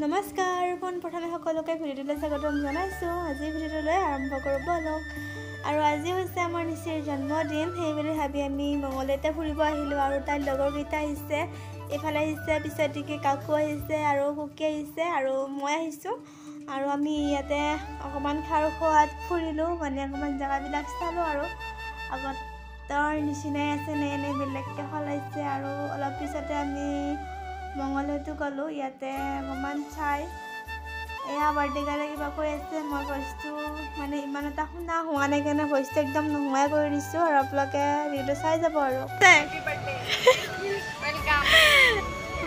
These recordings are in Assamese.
নমস্কাৰ প্ৰথমে সকলোকে ভিডিঅ'লৈ স্বাগতম জনাইছোঁ। আজি ভিডিঅ'লৈ আৰম্ভ কৰোঁ বলক। আৰু আজি হৈছে আমাৰ নিচিৰ জন্মদিন, সেইবুলি ভাবি আমি মঙলদৈতে ফুৰিব আহিলোঁ। আৰু তাইৰ লগৰকেইটা আহিছে, এইফালে আহিছে, পিছতদিকে কাকু আহিছে আৰু কুকি আহিছে আৰু মই আহিছোঁ। আৰু আমি ইয়াতে অকণমান খাৰ খোৱাত ফুৰিলোঁ, মানে অকণমান জেগাবিলাক চালোঁ। আৰু আগতৰ নিচিনাই আছে নে এনে বেলেগকৈ সলাইছে। আৰু অলপ পিছতে আমি মঙলদৈতো গ'লোঁ, ইয়াতে অকণমান চাই এয়া বাৰ্থডে গালে কিবা কৈ আছে। মই ভইচটো মানে ইমান এটা শুনা হোৱা নাই কাৰণে ভইচটো একদম নোহোৱাই কৰি দিছোঁ। আৰু আপোনালোকে ভিডিঅ'টো চাই যাব। আৰু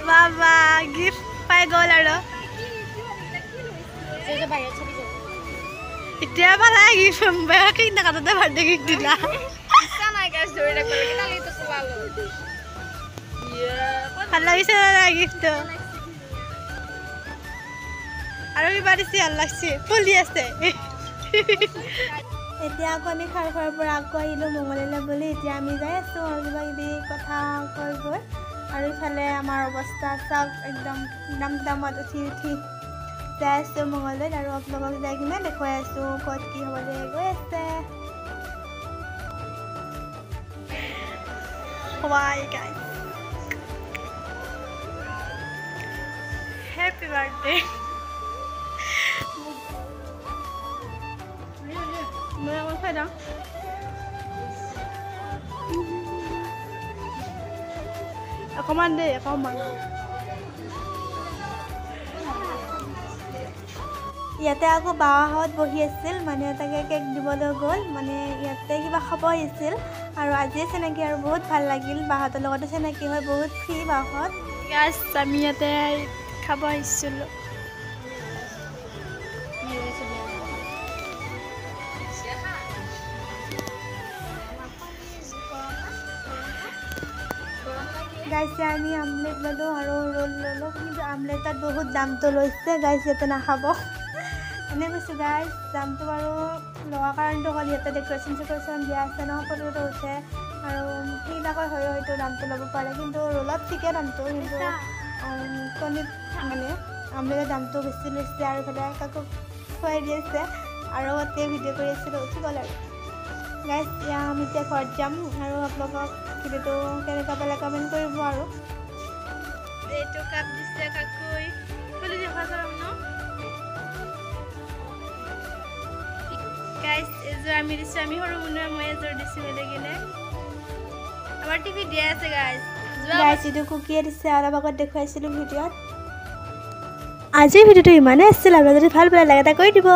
বাবা গিফ্ট পাই গ'ল। আৰু এতিয়া পালা গিফ্ট কাটোতে বাৰ্থডে গিফ্ট দিলা। ভাল লাগিছে গিফ্টটো আৰু কিবা দিছে, ভাল লাগছে, ফুলি আছে। এতিয়া আকৌ আমি খাৰ খোৱাৰ পৰা আকৌ আহিলোঁ মঙলদৈলৈ বুলি। এতিয়া আমি যাই আছোঁ আৰু কিবা কিবি কথা কৈ গৈ। আৰু ইফালে আমাৰ অৱস্থা চাওক, একদম দামত উঠি যাই আছোঁ মঙলদৈত। আৰু আপোনালোকক যাই কিনে দেখুৱাই আছোঁ ক'ত কি হ'বলৈ গৈ আছে। Happy birthday. Mới ăn phải đâu. Aku mandi, aku mandi. ইয়াতে আকৌ বাহঁত বহি আছিল, মানে তাকে কেক দিবলৈ গ'ল, মানে ইয়াতে কিবা খাব আহিছিল। আৰু আজিয়ে চিনাকি আৰু বহুত ভাল লাগিল, বাহঁতৰ লগতো চিনাকি হয়, বহুত ফ্ৰী বাহঁত। গাইজ আমি ইয়াতে খাব আহিছিলোঁ। গাইছে আমি আমলেট ল'লোঁ আৰু ৰোল ল'লোঁ, কিন্তু আমলেটত বহুত দামটো লৈছে। গাইছ ইয়াতে নাখাব এনে কৈছোঁ। গাইজ দামটো বাৰু লোৱা কাৰণটো হ'ল ইয়াতে ডেক'ৰেশ্যন দিয়া আছে ন, ফটো উঠে আৰু সেইবিলাকৰ হয়তো দামটো ল'ব পাৰে। কিন্তু ৰোলত ঠিকে দামটো, কিন্তু কণীত মানে আমলেটৰ দামটো বেছি লৈছে। আৰু ইফালে কাকো খুৱাই দি আছে আৰু গোটেই ভিডিঅ' কৰি আছিলোঁ, উঠি গ'ল। আৰু গাইজ আমি এতিয়া ঘৰত যাম আৰু আপোনালোকক ভিডিঅ'টো কেনেকুৱা পালে কমেণ্ট কৰিব। আৰু এইটো কাপ দিছে কাকুই, খুলি দেখা যাম ন গাইজ। এযোৰ আমি দিছোঁ, আমি সৰু মুনুৱে মই এযোৰ দিছোঁ বেলেগ কিনে। আমাৰ টিভি দিয়া আছে গাইজ। এইটো কুকিয়ে দিছে, অলপ আগত দেখুৱাইছিলোঁ ভিডিঅ'ত। আজিৰ ভিডিঅ'টো ইমানেই আছিল, আৰু যদি ভাল পালে লাইক এটা কৰি দিব।